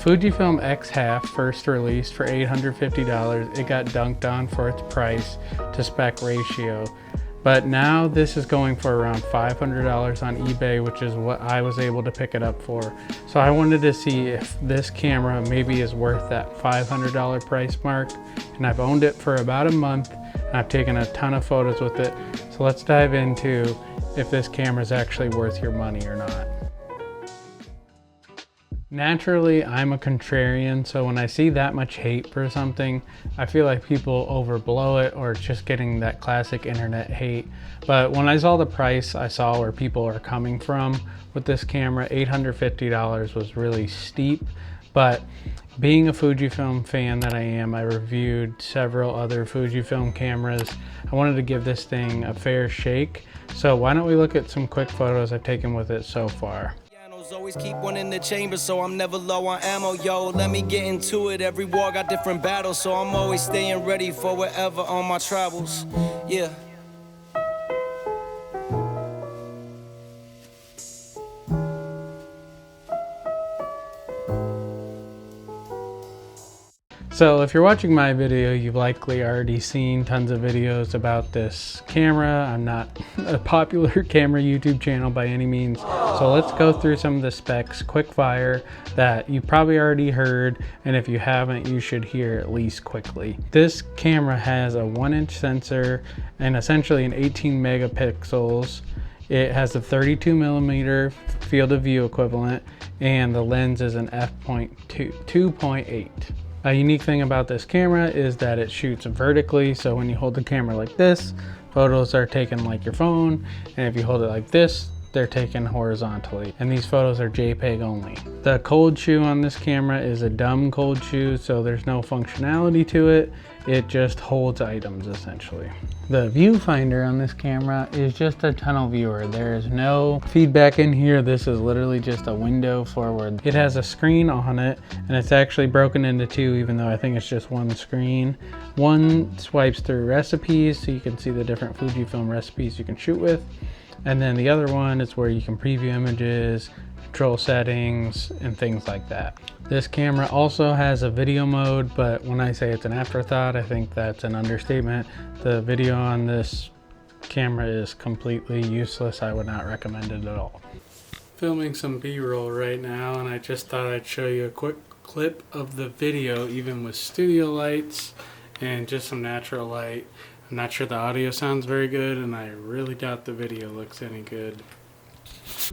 Fujifilm X Half first released for $850. It got dunked on for its price to spec ratio. But now this is going for around $500 on eBay, which is what I was able to pick it up for. So I wanted to see if this camera maybe is worth that $500 price mark. And I've owned it for about a month and I've taken a ton of photos with it. So let's dive into if this camera is actually worth your money or not. Naturally, I'm a contrarian, so when I see that much hate for something, I feel like people overblow it or it's just getting that classic internet hate. But when I saw the price, I saw where people are coming from with this camera. $850 was really steep, but being a Fujifilm fan that I am, I reviewed several other Fujifilm cameras. I wanted to give this thing a fair shake. So why don't we look at some quick photos I've taken with it so far. Always keep one in the chamber, so I'm never low on ammo, yo. Let me get into it. Every war got different battles, so I'm always staying ready for whatever on my travels. Yeah. So if you're watching my video, you've likely already seen tons of videos about this camera. I'm not a popular camera YouTube channel by any means. So let's go through some of the specs, quick fire, that you probably already heard. And if you haven't, you should hear at least quickly. This camera has a 1-inch sensor and essentially an 18 megapixels. It has a 32mm field of view equivalent and the lens is an f2.8. A unique thing about this camera is that it shoots vertically, so when you hold the camera like this, photos are taken like your phone, and if you hold it like this, they're taken horizontally, and these photos are JPEG only. The cold shoe on this camera is a dumb cold shoe, so there's no functionality to it. It just holds items essentially. The viewfinder on this camera is just a tunnel viewer. There is no feedback in here. This is literally just a window forward. It has a screen on it and it's actually broken into two, even though I think it's just one screen. One swipes through recipes so you can see the different Fujifilm recipes you can shoot with. And then the other one is where you can preview images, control settings, and things like that. This camera also has a video mode, but when I say it's an afterthought, I think that's an understatement. The video on this camera is completely useless. I would not recommend it at all. Filming some B-roll right now, and I just thought I'd show you a quick clip of the video, even with studio lights and just some natural light. I'm not sure the audio sounds very good, and I really doubt the video looks any good.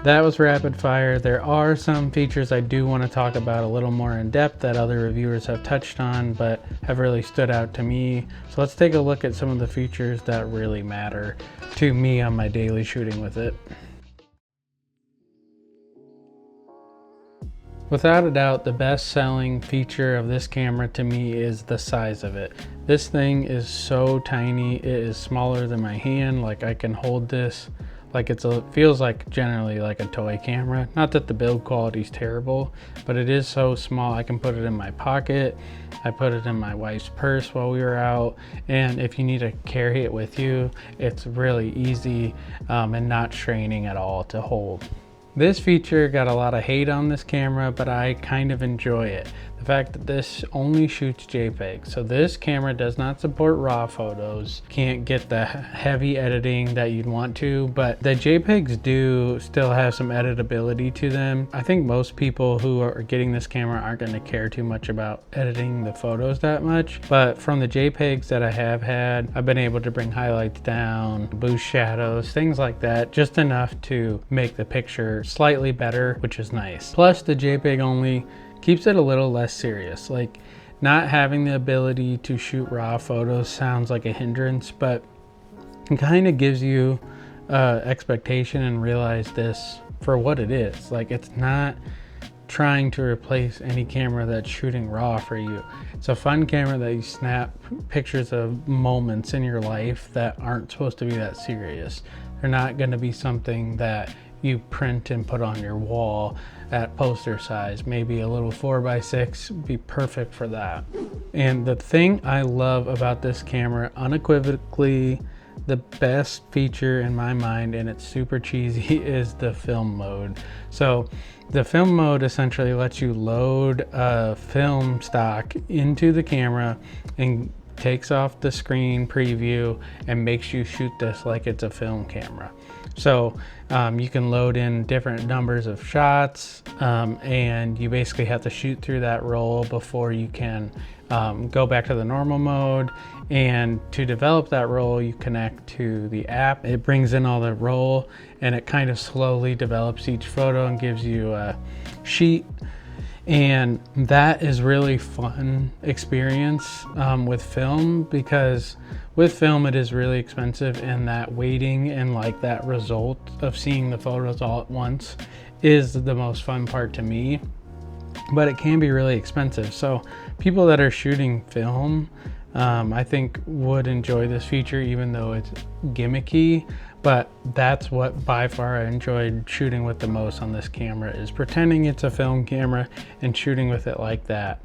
That was rapid fire. There are some features I do want to talk about a little more in depth that other reviewers have touched on, but have really stood out to me. So let's take a look at some of the features that really matter to me on my daily shooting with it. Without a doubt, the best selling feature of this camera to me is the size of it. This thing is so tiny. It is smaller than my hand. Like I can hold this like feels like generally like a toy camera. Not that the build quality is terrible, but it is so small. I can put it in my pocket. I put it in my wife's purse while we were out, and if you need to carry it with you, it's really easy and not straining at all to hold. This feature got a lot of hate on this camera, but I kind of enjoy it. The fact that this only shoots JPEG. So this camera does not support RAW photos. Can't get the heavy editing that you'd want to, but the JPEGs do still have some editability to them. I think most people who are getting this camera aren't going to care too much about editing the photos that much, but from the JPEGs that I have had, I've been able to bring highlights down, boost shadows, things like that, just enough to make the picture slightly better, which is nice. Plus the JPEG only keeps it a little less serious. Like, not having the ability to shoot raw photos sounds like a hindrance, but it kind of gives you expectation and realize this for what it is. Like, it's not trying to replace any camera that's shooting raw for you. It's a fun camera that you snap pictures of moments in your life that aren't supposed to be that serious. They're not going to be something that you print and put on your wall at poster size. Maybe a little 4x6 would be perfect for that. And the thing I love about this camera unequivocally the best feature in my mind, and it's super cheesy, is the film mode. So the film mode essentially lets you load a film stock into the camera and takes off the screen preview and makes you shoot this like it's a film camera. So you can load in different numbers of shots, and you basically have to shoot through that roll before you can go back to the normal mode. And to develop that roll, you connect to the app. It brings in all the roll, and it kind of slowly develops each photo and gives you a sheet. And that is really fun experience with film, because with film it is really expensive, and that waiting and like that result of seeing the photos all at once is the most fun part to me. But it can be really expensive. So people that are shooting film, I think would enjoy this feature, even though it's gimmicky. But that's what by far I enjoyed shooting with the most on this camera, is pretending it's a film camera and shooting with it like that.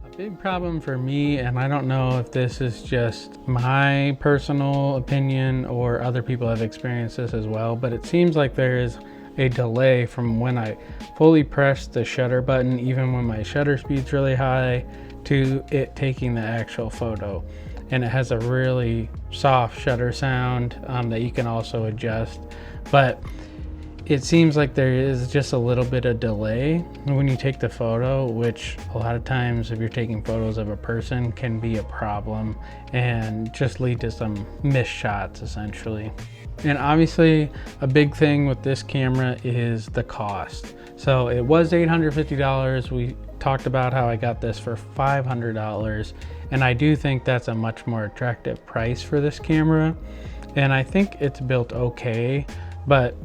A big problem for me, and I don't know if this is just my personal opinion or other people have experienced this as well, but it seems like there is a delay from when I fully press the shutter button, even when my shutter speed's really high, to it taking the actual photo. And it has a really soft shutter sound that you can also adjust, but it seems like there is just a little bit of delay when you take the photo, which a lot of times if you're taking photos of a person can be a problem and just lead to some missed shots essentially. And obviously a big thing with this camera is the cost. So it was $850. We talked about how I got this for $500, and I do think that's a much more attractive price for this camera, and I think it's built okay. But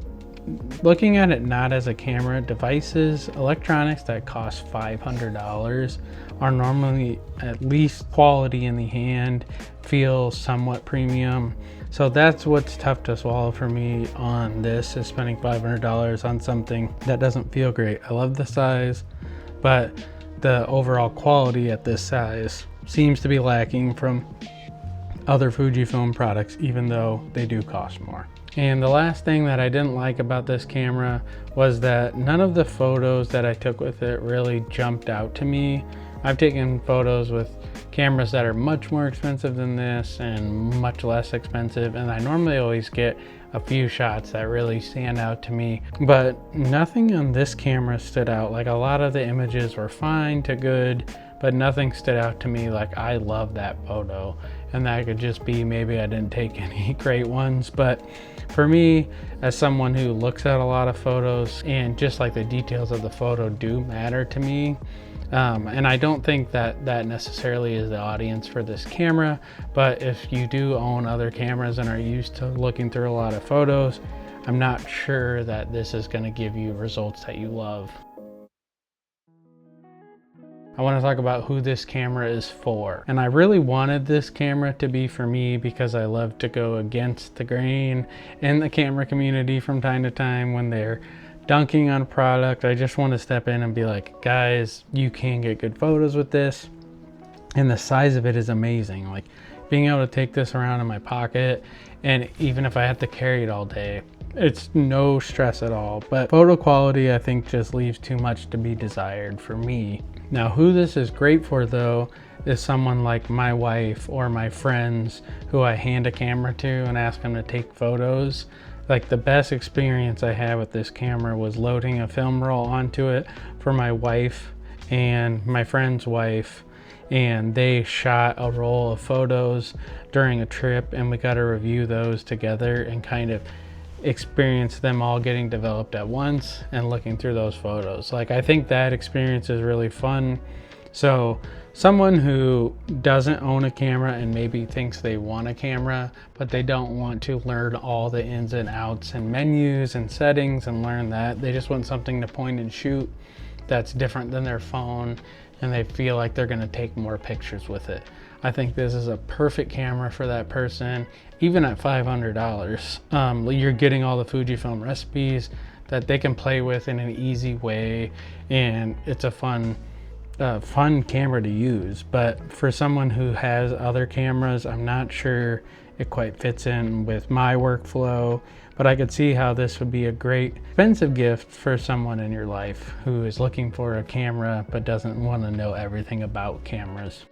looking at it not as a camera, devices, electronics that cost $500 are normally at least quality in the hand, feel somewhat premium. So that's what's tough to swallow for me on this, is spending $500 on something that doesn't feel great. I love the size, but the overall quality at this size seems to be lacking from other Fujifilm products, even though they do cost more. And the last thing that I didn't like about this camera was that none of the photos that I took with it really jumped out to me. I've taken photos with cameras that are much more expensive than this and much less expensive, and I normally always get a few shots that really stand out to me, but nothing on this camera stood out. Like, a lot of the images were fine to good, but nothing stood out to me like I love that photo. And that could just be maybe I didn't take any great ones, but for me, as someone who looks at a lot of photos, and just like the details of the photo do matter to me, and I don't think that that necessarily is the audience for this camera, but if you do own other cameras and are used to looking through a lot of photos, I'm not sure that this is going to give you results that you love. I want to talk about who this camera is for. And I really wanted this camera to be for me because I love to go against the grain in the camera community from time to time when they're dunking on a product. I just want to step in and be like, guys, you can get good photos with this. And the size of it is amazing. Like, being able to take this around in my pocket, and even if I have to carry it all day, it's no stress at all. But photo quality, I think, just leaves too much to be desired for me. Now, who this is great for though is someone like my wife or my friends who I hand a camera to and ask them to take photos. Like, the best experience I had with this camera was loading a film roll onto it for my wife and my friend's wife, and they shot a roll of photos during a trip, and we got to review those together and kind of experience them all getting developed at once and looking through those photos. Like, I think that experience is really fun. So someone who doesn't own a camera and maybe thinks they want a camera, but they don't want to learn all the ins and outs and menus and settings and learn that, they just want something to point and shoot that's different than their phone, and they feel like they're going to take more pictures with it. I think this is a perfect camera for that person. Even at $500, you're getting all the Fujifilm recipes that they can play with in an easy way, and it's a fun a fun camera to use, but for someone who has other cameras, I'm not sure it quite fits in with my workflow. But I could see how this would be a great expensive gift for someone in your life who is looking for a camera but doesn't want to know everything about cameras.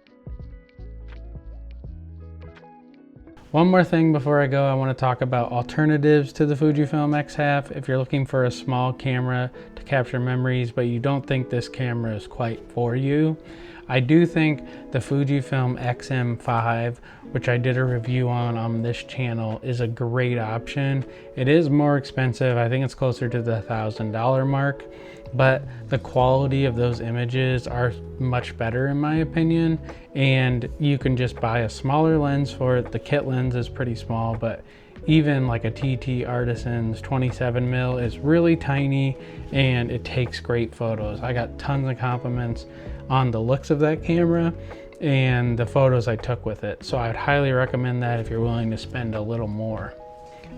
One more thing before I go, I want to talk about alternatives to the Fujifilm X Half. If you're looking for a small camera to capture memories, but you don't think this camera is quite for you, I do think the Fujifilm X-M5, which I did a review on this channel, is a great option. It is more expensive. I think it's closer to the $1,000 mark, but the quality of those images are much better in my opinion. And you can just buy a smaller lens for it. The kit lens is pretty small, but even like a TT Artisan's 27mm is really tiny and it takes great photos. I got tons of compliments on the looks of that camera and the photos I took with it. So I'd highly recommend that if you're willing to spend a little more.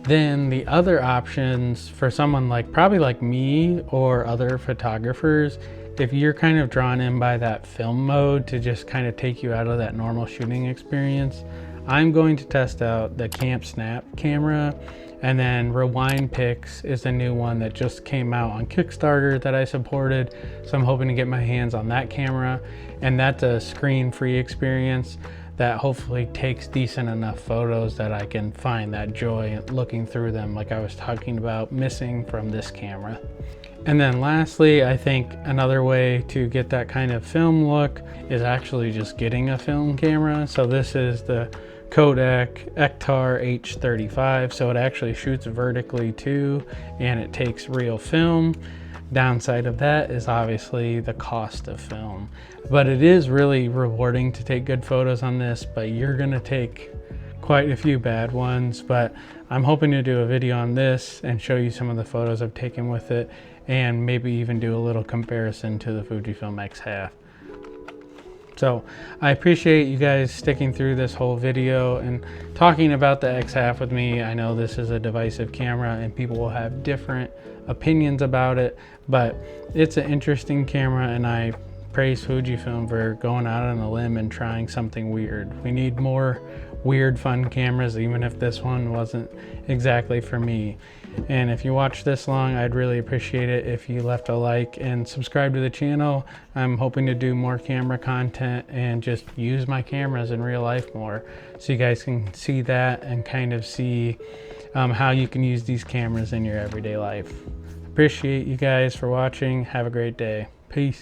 Then the other options for someone probably like me or other photographers, if you're kind of drawn in by that film mode to just kind of take you out of that normal shooting experience, I'm going to test out the Camp Snap camera, and then Rewind Pix is a new one that just came out on Kickstarter that I supported. So I'm hoping to get my hands on that camera, and that's a screen-free experience that hopefully takes decent enough photos that I can find that joy looking through them like I was talking about missing from this camera. And then lastly, I think another way to get that kind of film look is actually just getting a film camera. So this is the Kodak Ektar H35, so it actually shoots vertically too, and it takes real film. Downside of that is obviously the cost of film, but it is really rewarding to take good photos on this, but you're gonna take quite a few bad ones. But I'm hoping to do a video on this and show you some of the photos I've taken with it, and maybe even do a little comparison to the Fujifilm X Half. So I appreciate you guys sticking through this whole video and talking about the X Half with me. I know this is a divisive camera and people will have different opinions about it, but it's an interesting camera, and I praise Fujifilm for going out on a limb and trying something weird. We need more weird, fun cameras, even if this one wasn't exactly for me. And if you watched this long, I'd really appreciate it if you left a like and subscribe to the channel. I'm hoping to do more camera content and just use my cameras in real life more, so you guys can see that and kind of see how you can use these cameras in your everyday life. Appreciate you guys for watching. Have a great day. Peace.